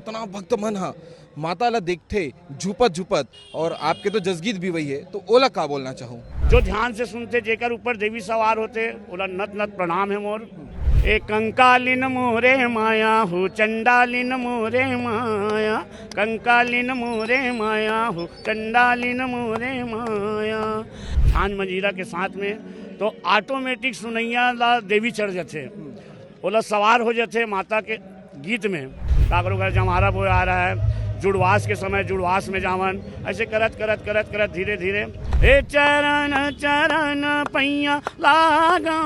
इतना भक्त मन हा माता ला देखते झुपत झुपत और आपके तो जसगीत भी वही है, तो ओला का बोलना चाहूँ। जो ध्यान से सुनते जेकर ऊपर देवी सवार होते ओला नत नत प्रणाम है मोर। ए कंकालिन मोरे माया हो चंडालिन मोरे माया, कंकालिन मोरे माया हो चंडालिन मोरे माया। ध्यान मंजीरा के साथ में तो ऑटोमेटिक सुनैया ला देवी चढ़ जाते, ओला सवार हो जाते माता के गीत में। काकरो घर जमारा बोए आ रहा है, जुड़वास के समय जुड़वास में जावन, ऐसे करत करत करत करत धीरे धीरे ए चरण चरण पैया लागा,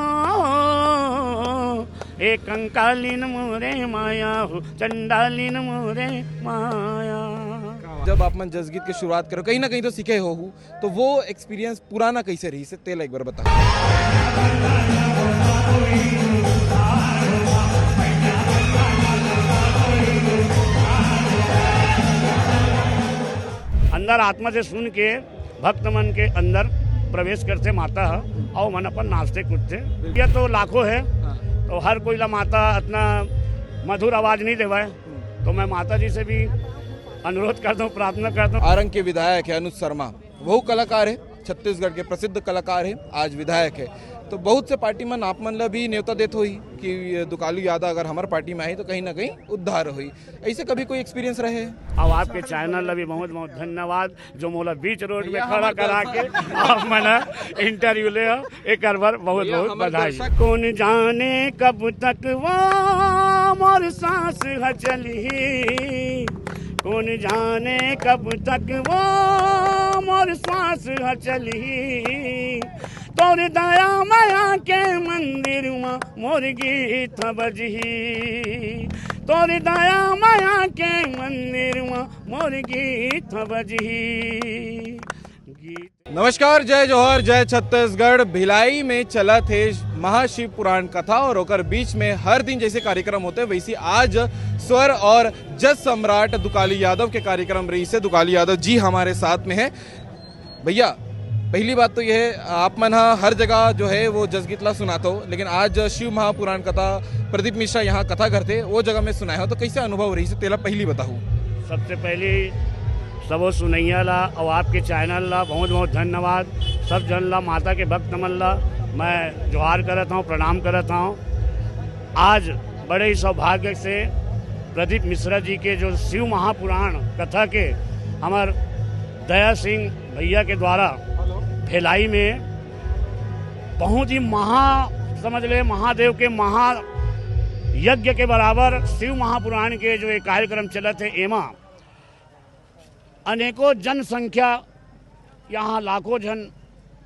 ए कंकालिन मोरे माया हो चंडालिन मोरे माया। जब आप मन जसगीत की शुरुआत करो कहीं ना कहीं तो सीखे हो, तो वो एक्सपीरियंस पुराना कैसे रही से तेल एक बार बता। अंदर आत्मा से सुन के भक्त मन के अंदर प्रवेश करते माता और मन अपन नाचते कूदते। ये तो लाखों है, तो हर कोई ला माता इतना मधुर आवाज नहीं देवाए, तो मैं माता जी से भी अनुरोध करता हूँ, प्रार्थना करता हूँ। आरंग के विधायक है अनुज शर्मा, वो कलाकार है, छत्तीसगढ़ के प्रसिद्ध कलाकार है, आज विधायक है। तो बहुत से पार्टी मन आप मन ला भी न्योता देत हुई कि दुकालू यादव अगर हमारे पार्टी में आई तो कहीं ना कहीं उद्धार हुई। ऐसे कभी कोई एक्सपीरियंस रहे? अब आपके चैनल ला भी बहुत बहुत धन्यवाद जो मोला बीच रोड में खड़ा करा के आप मना इंटरव्यू ले एक बार बहुत बहुत बधाई। कौन जाने कब तक वो मोर सांस है चली, कौन जाने कब तक वो मोर सांस है चली, तोर दया माया के मंदिर में मोर गीत बजही, तोर दया माया के मंदिर में मोर गीत बजही। नमस्कार, जय जौहर, जय छत्तीसगढ़। भिलाई में चला थे महाशिव पुराण कथा और ओकर बीच में हर दिन जैसे कार्यक्रम होते वैसे आज स्वर और जस सम्राट दुकालू यादव के कार्यक्रम रही से। दुकालू यादव जी हमारे साथ में है। भैया पहली बात तो यह है, आप मन हर जगह जो है वो जसगीत ला सुनाते हो, लेकिन आज शिव महापुराण कथा प्रदीप मिश्रा यहाँ कथा करते वो जगह में सुनाए हो, तो कैसे अनुभव रही से तेला पहली बताऊँ। सबसे पहले सबो सुनैया ला और आपके चैनल ला बहुत बहुत धन्यवाद। सब जन ला माता के भक्त मन ला मैं जोहार करता हूँ, प्रणाम करता हूँ। आज बड़े ही सौभाग्य से प्रदीप मिश्रा जी के जो शिव महापुराण कथा के हमार दया सिंह भैया के द्वारा भिलाई में बहुत ही समझ ले महादेव के महा यज्ञ के बराबर शिव महापुराण के जो एक कार्यक्रम चला थे, एमा अनेकों जनसंख्या यहाँ लाखों जन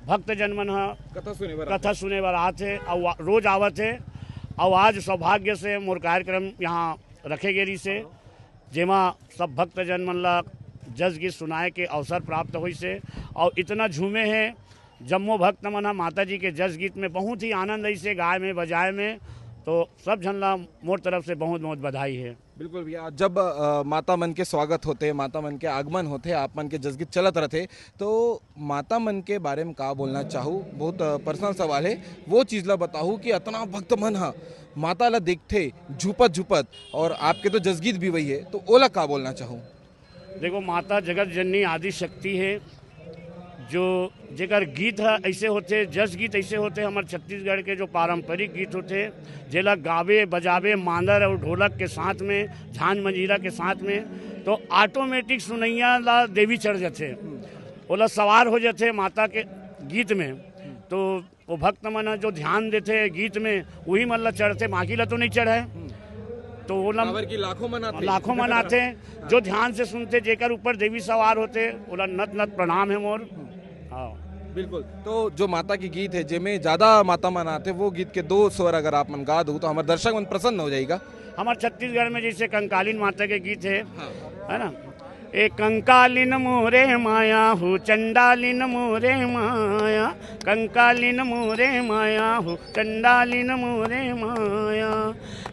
भक्त जन मन कथा सुने बर आते और रोज आवत है। और आज सौभाग्य से मोर कार्यक्रम यहाँ रखे गेरी से, जेमा सब भक्त जन मन ला जस गीत सुनाए के अवसर प्राप्त हुई से और इतना झूमे हैं जम्मो भक्त मन माता जी के जस गीत में बहुत ही आनंद ऐसे गाय में बजाए में। तो सब झनला मोर तरफ से बहुत बहुत बधाई है। बिल्कुल भैया, जब माता मन के स्वागत होते, माता मन के आगमन होते, आप मन के जसगीत चलत रहते, तो माता मन के बारे में का बोलना चाहूँ, बहुत पर्सनल सवाल है। वो चीज़ ला बताऊँ कि इतना भक्त मन हा माता ला देखते झुपत झुपत और आपके तो जसगीत भी वही है, तो ओला का बोलना चाहूँ। देखो, माता जगत जननी आदि शक्ति है, जो जेकर गीत है ऐसे होते, जस गीत ऐसे होते हमारे छत्तीसगढ़ के जो पारंपरिक गीत होते, जेला गावे बजावे मांदर और ढोलक के साथ में, झांझ मंजीरा के साथ में, तो ऑटोमेटिक सुनैया ला देवी चढ़ जाते, ओला सवार हो जाते माता के गीत में। तो वो भक्त मन जो ध्यान देते गीत में वही मन ला चढ़ते, बाकी ला तो नहीं चढ़े। तो वो लाखों मन आते जो ध्यान से सुनते, जेकर ऊपर देवी सवार होते ओला नत नत प्रणाम है मोर। हाँ बिल्कुल। तो जो माता की गीत है जिनमें ज्यादा माता मन आते, वो गीत के दो स्वर अगर आप मन गा दो तो हमारे दर्शक मन प्रसन्न हो जाएगा। हमारे छत्तीसगढ़ में जैसे कंकालिन माता के गीत है ना, ए कंकालिन मोरे माया हो चंडालिन मोरे माया, कंकालिन मोरे माया हो चंडालिन मोरे माया,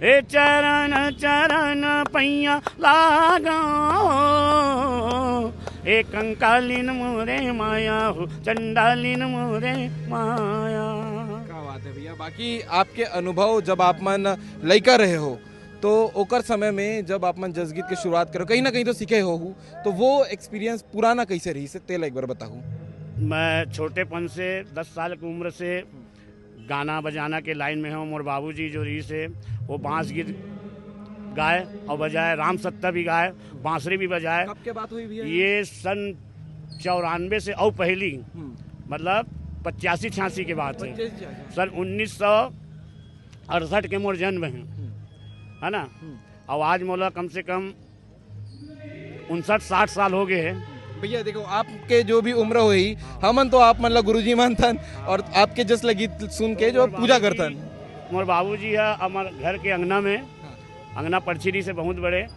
ए चरण चरण पैया लागा, ए कंकालिन मोरे माया हो चंडालिन मोरे माया। क्या बात है भैया। बाकी आपके अनुभव जब आप मन लइका रहे हो तो ओकर समय में जब आप मन जस गीत के शुरुआत करो कहीं ना कहीं तो सीखे हो, तो वो एक्सपीरियंस पुराना कैसे रही से तेल एक बार बताऊँ। मैं छोटेपन से 10 साल की उम्र से गाना बजाना के लाइन में हूँ। मोर बाबूजी जो रही से वो बांस गीत गाए और बजाए, राम सत्ता भी गाए, बांसुरी भी बजाए। कब के बात हुई भैया? ये सन 94 से और पहली, मतलब 85-86 की बात है। सन 1968 के मोर जन्म है ना। और आज मोला कम से कम 59-60 साल हो गए हैं। भैया देखो आपके जो भी उम्र हुई, हमन तो आप मतलब गुरुजी मानथन और आपके जस लगी सुन के जो पूजा करतन। मोर बाबूजी है हमारे घर के अंगना में, अंगना परछिरी से बहुत बड़े,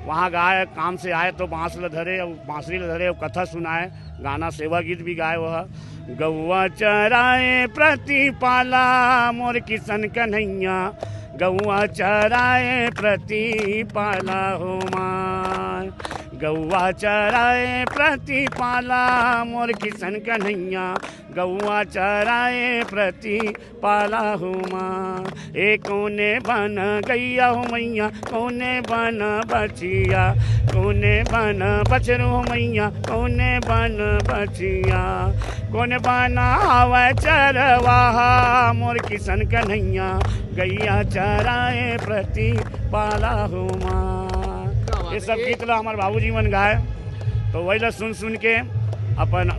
वहाँ गाय काम से आए तो बांस ल धरे और बांसुरी ल धरे और कथा सुनाए, गाना सेवा गीत भी गाए। वह गौआ चराए प्रतिपाला मोर किशन कन्हैया, गौआ चराए प्रतिपाला हो माय, गौआ चराए प्रतिपाला मोर किशन कन्हैया, गौआ चराए प्रतिपाला हो माँ। ए कोने बन गैया हो मैया, कोने बन बचिया, कोने बन बछरू हो मैया, कोने बन बचिया, कोने बना हवा चरवाहा मोर किशन कन्हैया, गैया चराए प्रतिपाला हो माँ। ये सब गीत ला हमारे बाबूजी मन गाए, तो वही ला सुन सुन के अपन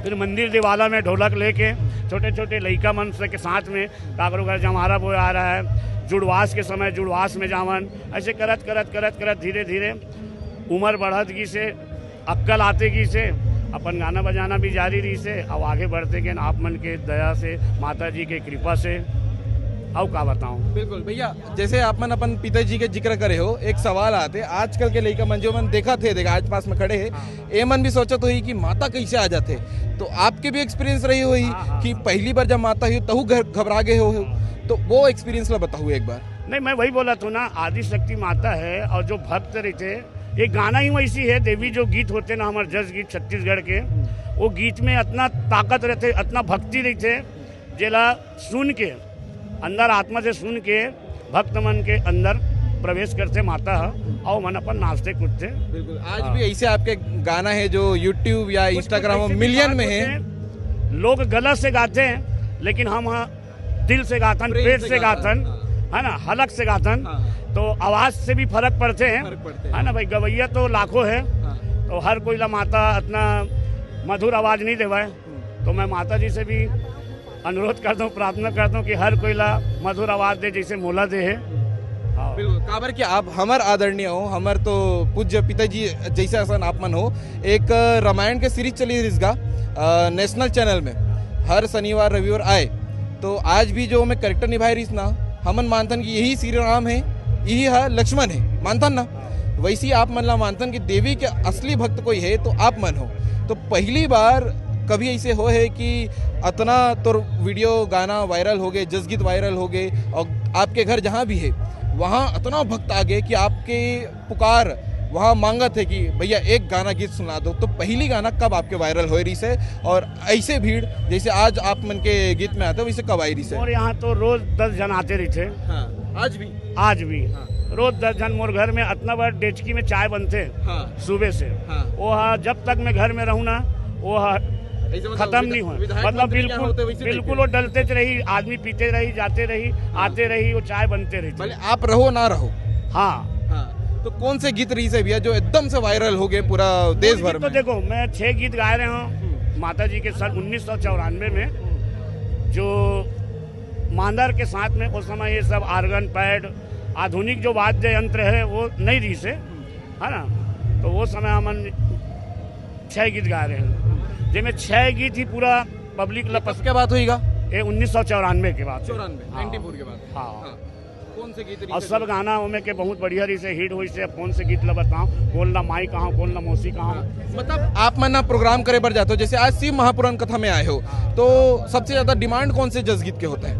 फिर मंदिर दिवाला में ढोलक लेके छोटे छोटे लड़का मन से के साथ में काकरो घर जमारा बोए आ रहा है, जुड़वास के समय जुड़वास में जावन, ऐसे करत करत करत करत धीरे धीरे उम्र बढ़त की से, अक्कल आते की से अपन गाना बजाना भी जारी रही से अब आगे बढ़ते गए आप मन के दया से, माता जी के कृपा से। और का बताऊं। बिल्कुल भैया, जैसे आप मन अपन पिताजी के जिक्र करे हो, एक सवाल आते आजकल के लड़का मन जो मन देखा थे आज पास में खड़े है, ए मन भी सोचत हुई कि माता कैसे आ जाते, तो आपके भी एक्सपीरियंस रही हुई कि पहली बार जब माता हुई तहु घबरा गए हो, तो वो एक्सपीरियंस ला बताओ एक बार। नहीं, मैं वही बोला था ना, आदि शक्ति माता है और जो भक्त रहते, एक गाना ही वैसी है, देवी जो गीत होते ना हमारे जस गीत छत्तीसगढ़ के, वो गीत में इतना ताकत रहते, इतना भक्ति रहते, जेला सुन के अंदर आत्मा से सुन के भक्त मन के अंदर प्रवेश करते माता और मन अपन नाचते कूदते। बिल्कुल, आज भी ऐसे आपके गाना है जो यूट्यूब या इंस्टाग्राम मिलियन में है। लोग गलत से गाते हैं लेकिन हम दिल से गातन, पेट से गातन, है ना, हलक से गातन, तो आवाज से भी फर्क पड़ते हैं, है ना भाई। गवैया तो लाखों है, तो हर कोई ला माता इतना मधुर आवाज नहीं देवा है, तो मैं माता जी से भी अनुरोध करता हूँ, प्रार्थना करता हूँ कि हर कोई ला मधुर आवाज दे जैसे मोला दे है। बिल्कुल, काबर कि आप हमार आदरणीय हो, हमार तो पूज्य पिताजी जैसे आसान आप मन हो। एक रामायण के सीरीज चली इसका नेशनल चैनल में हर शनिवार रविवार आए, तो आज भी जो मैं करेक्टर निभाई रही ना, हमन मानतन कि यही श्री राम है, यही है लक्ष्मण है, मानतन ना। वैसी आप मन ला मानतन कि देवी के असली भक्त कोई है तो आप मन हो। तो पहली बार कभी ऐसे हो है कि इतना तो वीडियो गाना वायरल हो गए, जस गीत वायरल हो गए, और आपके घर जहाँ भी है वहाँ इतना भक्त आ गए कि आपके पुकार वहाँ मांगा थे कि भैया एक गाना गीत सुना दो। तो पहली गाना कब आपके वायरल हो रही से, और ऐसे भीड़ जैसे आज आप मन के गीत में आते हो वैसे कब आई रही से? और यहाँ तो रोज 10 जन आते रही थे। आज भी रोज 10 जन मोर घर में इतना बड़ा डेचकी में चाय बनते सुबह से। वो जब तक मैं घर में रहूँ ना वो खत्म नहीं हुआ, मतलब बिल्कुल वो डलते रही, आदमी पीते रही, जाते रही, आते रही, वो चाय बनते रही। आप रहो ना रहो। हाँ। तो कौन से गीत रही से भैया जो एकदम से वायरल हो गए पूरा देश भर में? तो देखो मैं 6 गीत गा रहे हूँ माता जी के सन 1994 में, जो मांदर के साथ में उस समय ये सब आर्गन पैड आधुनिक जो वाद्य यंत्र है वो नहीं रही से, है ना। तो वो समय हम 6 गीत गा रहे हैं, जिनमें 6 गीत ही पूरा पब्लिक लपस क्या बात हुईगा? ये 1994 के बाद, 94 के बाद। हाँ। कौन से गीत? और सब गाना में के बहुत बढ़िया रही से हिट हुई से। कौन से गीत ला बताऊं, कौन ला माई कहाँ, कौन ला मौसी कहाँ। मतलब आप मन प्रोग्राम करे बर जाते हो, जैसे आज शिव महापुराण कथा में आए हो, तो सबसे ज्यादा डिमांड कौन से जस गीत के होते हैं?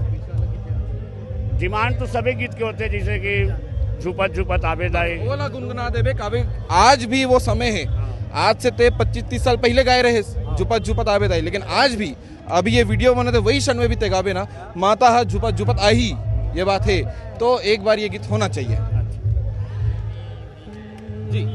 डिमांड तो सभी गीत के होते हैं, जैसे कि झुपत झुपत आबेदाई, बोला गुनगुना देबे काबे। आज भी वो समय है, आज से 25-30 साल पहले गाए रहे झुपत झुपत आबे दाई, लेकिन आज भी अभी ये वीडियो बने थे वही क्षण में भी तेगाबे ना, माता है झुपत झुपत आई, ये बात है, तो एक बार ये गीत होना चाहिए जी।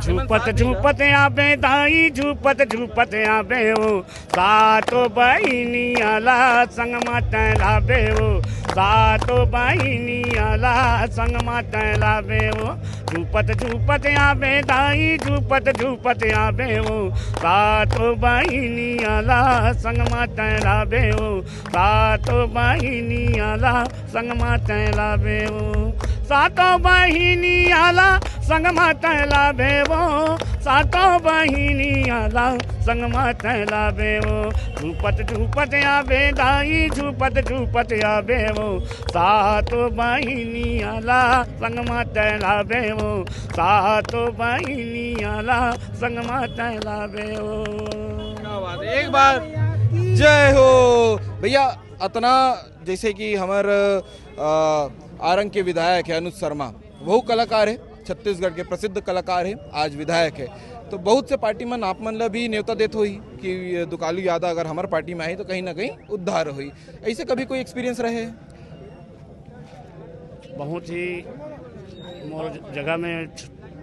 झूपत झूपत आबे दाई झूपत झूपत आबे हो सातो बहिनी आला संग माता लाबे हो सातो बहिनी आला संग माता लाबे हो झूपत झूपत आबे दाई झूपत झूपत आबे हो सातो बहिनी आला संग माता लाबे हो सातो बहिनी आला संग माता लाबे हो सातो बहिनी आला संग माता लाबे वो सातो बहिनी आला संग माता लाबे वो झूपत झूपत आबे दाई झूपत झूपत आबे वो सातो बहिनी आला संग माता लाबे वो सातो बहिनी आला संग माता लाबे वो। क्या बात है, एक बार जय हो भैया। अतना जैसे कि हमारे आरंग के विधायक है अनुज शर्मा, वो कलाकार है, छत्तीसगढ़ के प्रसिद्ध कलाकार है, आज विधायक है, तो बहुत से पार्टी में आप मन ला भी न्योता देत हुई कि दुकालू यादव अगर हमारे पार्टी में आई तो कहीं ना कहीं उद्धार हुई। ऐसे कभी कोई एक्सपीरियंस रहे? बहुत ही मोर जगह में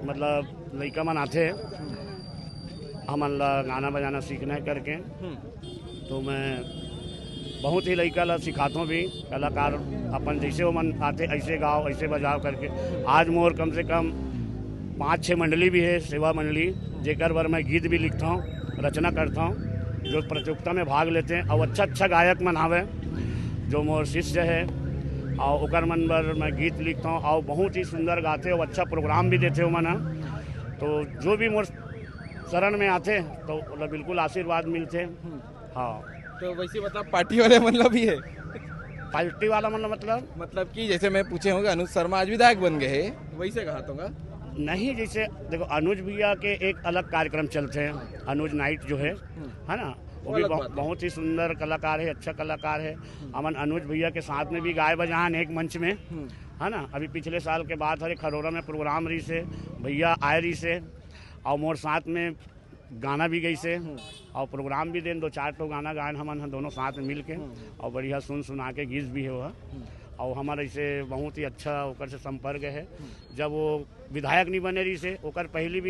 मतलब लड़का मन आते हमन ला गाना बजाना सीखना है करके, तो मैं बहुत ही लड़का ला सिखाता हूँ भी कलाकार अपन जैसे वो मन आते ऐसे गाओ ऐसे बजाओ करके। आज मोर कम से कम 5-6 मंडली भी है, सेवा मंडली, जेकर बर मैं गीत भी लिखता हूँ, रचना करता हूँ, जो प्रतियोगिता में भाग लेते हैं और अच्छा गायक मन आवे जो मोर शिष्य है और ओकर मन बर मैं गीत लिखता हूँ और बहुत ही सुंदर गाते और अच्छा प्रोग्राम भी देते हो मन। तो जो भी मोर शरण में आते तो बिल्कुल आशीर्वाद मिलते। हाँ, तो वैसे मतलब पार्टी वाले मतलब भी है? पार्टी वाला मतलब कि जैसे मैं पूछे होंगे अनुज शर्मा आज विधायक बन गए हैं, वैसे कहा तो नहीं। जैसे देखो अनुज भैया के एक अलग कार्यक्रम चलते हैं, अनुज नाइट जो है ना, वो भी बहुत ही सुंदर कलाकार है, अच्छा कलाकार है। अमन अनुज भैया के साथ में भी गाय बजान एक मंच में है ना। अभी पिछले साल के बाद हरे खरोरा में प्रोग्राम रही से भैया आए रही से और मोर साथ में गाना भी गई से और प्रोग्राम भी देन 2-4 तो गाना गायन हम दोनों साथ में मिल के और बढ़िया सुना के गीत भी है वह। और हमारे ऐसे बहुत ही अच्छा ओकर से संपर्क है। जब वो विधायक नहीं बने रही से ओकर पहली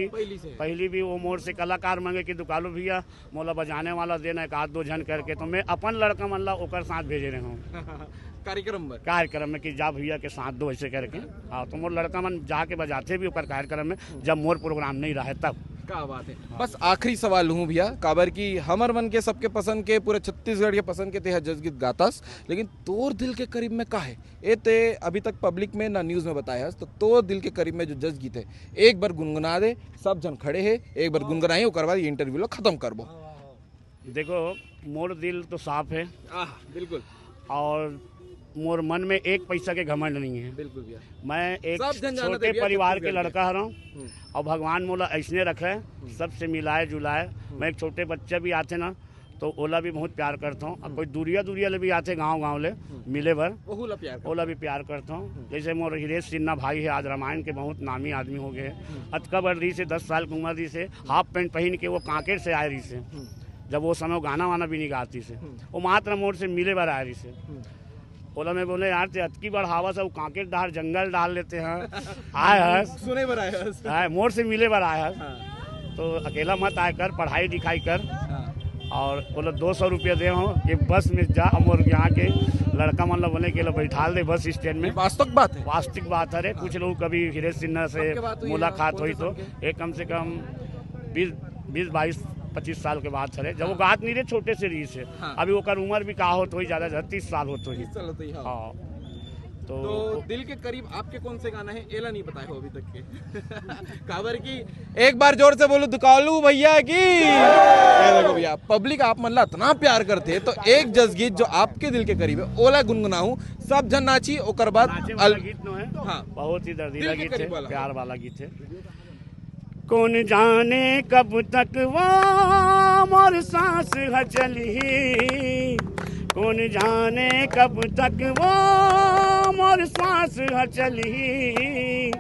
भी वो मोर से कलाकार मांगे कि दुकालू भैया मोला बजाने वाला देना 1-2 जन करके, तो मैं अपन लड़का मन ला ओकर साथ भेजे रहे हूँ कार्यक्रम में कि जा भैया के साथ दो ऐसे करके। हाँ, तो मोर लड़का मन जाके बजाते भी ओकर कार्यक्रम में जब मोर प्रोग्राम नहीं रहे तब। क्या बात है। बस आखिरी सवाल हूँ भैया काबर की हमर मन के सबके पसंद के पूरे छत्तीसगढ़ के पसंद के ते जज गीत गातास, लेकिन तोर दिल के करीब में का है ए ते अभी तक पब्लिक में ना न्यूज में बताया, तो तोर दिल के करीब में जो जज गीत है एक बार गुनगुना दे, सब जन खड़े है एक बार गुनगुनाई ओकर बाद इंटरव्यू लो खत्म करबो। देखो मोर दिल तो साफ है बिल्कुल, और मोर मन में एक पैसा के घमंड नहीं है। बिल्कुल भैया, मैं एक छोटे परिवार के लड़का हूँ और भगवान मोला ऐसने रखे सबसे मिलाए जुलाए। मैं एक छोटे बच्चे भी आते ना तो ओला भी बहुत प्यार करता हूँ, और कोई दूरिया ले भी आते गांव ले मिले भर ओला भी प्यार करता हूँ। जैसे मोर हिरेश सिन्हा भाई है, आज रामायण के बहुत नामी आदमी हो गए। अतका बढ़ रही से 10 साल की उम्र रही से हाफ पैंट पहन के वो कांकेर से आए रही से, जब वो समय गाना वाना भी नहीं गाती से, वो मात्र मोर से मिले भर आए रही से। ओला में बोले यार ते अतकी बड़ हवा से कांकेर डाल जंगल डाल लेते हैं आए सुने बर आए मोर से मिले बर आए तो अकेला मत आए कर, पढ़ाई लिखाई कर। और बोला 200 रुपया दे हो कि बस में जा, और यहाँ के लड़का मन ला बोले के बैठा दे बस स्टैंड में। वास्तविक बात है। कुछ लोग कभी हिरेश सिन्हा से मुलाकात हुई तो एक कम से कम 20-22-25 साल के बाद है, जब वो गात नहीं रहे छोटे से रही से। अभी ओकर उम्र भी का होत हुई ज्यादा 30 साल होत हुई। हाँ, तो दिल के करीब आपके कौन से गाना है एला नहीं बताए हो अभी तक के काबर की एक बार जोर से बोलो दुकालू भैया की। देखो भैया पब्लिक आप मन ला इतना प्यार करते तो एक जज गीत जो आपके दिल के करीब है ओला गुनगुनाऊं, सब जन नाची ओकर बाद गीत नो है। हाँ, बहुत ही दर्दीला गीत है, प्यार वाला गीत है। कौन जाने कब तक वो मोर सांस है चली, कौन जाने कब तक वो मोर सांस है चली,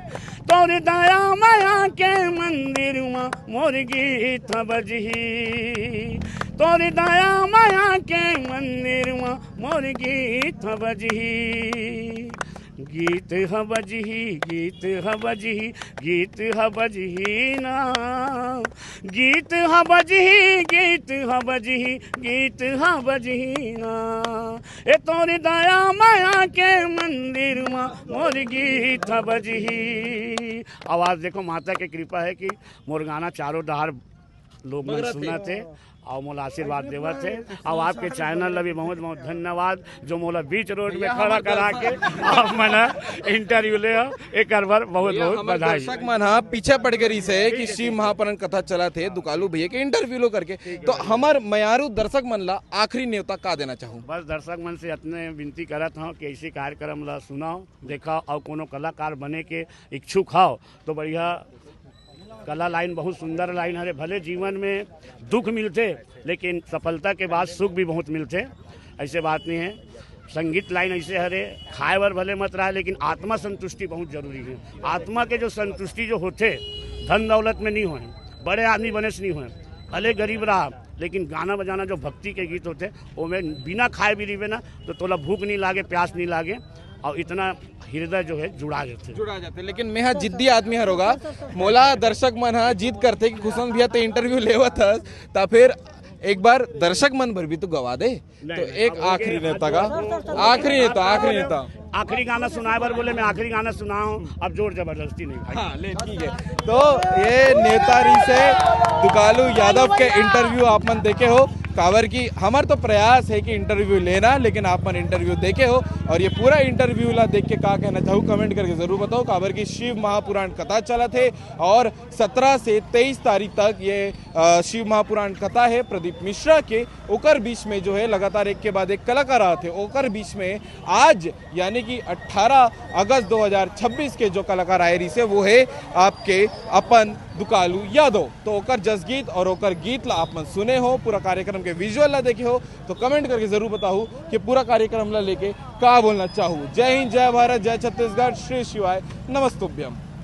तोर दया माया के मंदिर में मोर गीत बजही, तोरी दया माया के मंदिर में मोर गीत बजही, गीत ह बजही, गीत ह बजही, गीत ह बजही ना, गीत ह बजही, गीत ह बजही, गीत ह बजही ना, ए तोरी दया माया के मंदिर में मोर गीत ह बजही। आवाज़ देखो, माता की कृपा है कि मोर गाना चारों डहार लोग मन सुना थे और मोला आशीर्वाद देवा थे। और आपके चैनल भी बहुत बहुत धन्यवाद जो मोला बीच रोड में खड़ा करा के आप मैंने इंटरव्यू ले एक बार बहुत बहुत बधाई। दर्शक मन हाँ पीछे पड़ गई से कि शिव महापुराण कथा चला थे दुकालू भैया के इंटरव्यू लो करके, तो हमार मयारू दर्शक मन ला आखिरी न्योता का देना चाहूँ? बस दर्शक मन से इतने विनती करत हूँ कि ऐसे कार्यक्रम ला सुनाओ देखा और कोनो कलाकार बने के इच्छुक हो तो बढ़िया कला लाइन बहुत सुंदर लाइन है। भले जीवन में दुख मिलते लेकिन सफलता के बाद सुख भी बहुत मिलते, ऐसे बात नहीं है। संगीत लाइन ऐसे हरे खाए बर भले मत रहा लेकिन आत्मा संतुष्टि बहुत जरूरी है। आत्मा के जो संतुष्टि जो होते धन दौलत में नहीं होए, बड़े आदमी बने से नहीं होए, भले गरीब रहा लेकिन गाना बजाना जो भक्ति के गीत होते वो में बिना खाए भी रहे ना तो तोला भूख नहीं लागे, प्यास नहीं लागे और इतना हृदय जो है जुड़ा जाते। लेकिन मैं जिद्दी आदमी हरोगा मोला दर्शक मन हाँ जीत करते कि खुशवंत भैया तो इंटरव्यू लेवत हस ता फिर एक बार दर्शक मन भर भी तो गवा दे। तो एक आखिरी नेता का आखिरी नेता आखिरी गाना सुनाए बार बोले मैं आखिरी गाना सुनाऊं, अब जोर जबरदस्ती नहीं भाई। हाँ ले ठीक है। तो ये नेतारी से दुकालू यादव के इंटरव्यू आप मन देखे हो कावर की हमार तो प्रयास है कि इंटरव्यू लेना, लेकिन आप मन इंटरव्यू देखे हो और ये पूरा इंटरव्यू ला देख के का कहना चाहूँ कमेंट करके जरूर बताओ। कावर की शिव महापुराण कथा चला थे और 17 से 23 तारीख तक ये शिव महापुराण कथा है प्रदीप मिश्रा के। ओकर बीच में जो है लगातार एक के बाद एक कलाकार आते ओकर बीच में आज यानी कि 18 अगस्त 2026 के जो कलाकार आए रही से वो है आपके अपन दुकालू यादव। तो ओकर जसगीत और ओकर गीत ला आप मन सुने हो, पूरा कार्यक्रम के विजुअल ला देखे हो तो कमेंट करके जरूर बताओ कि पूरा कार्यक्रम ला लेके का बोलना चाहूँ। जय हिंद, जय भारत, जय छत्तीसगढ़, श्री शिवाय, नमस्तुभ्यम।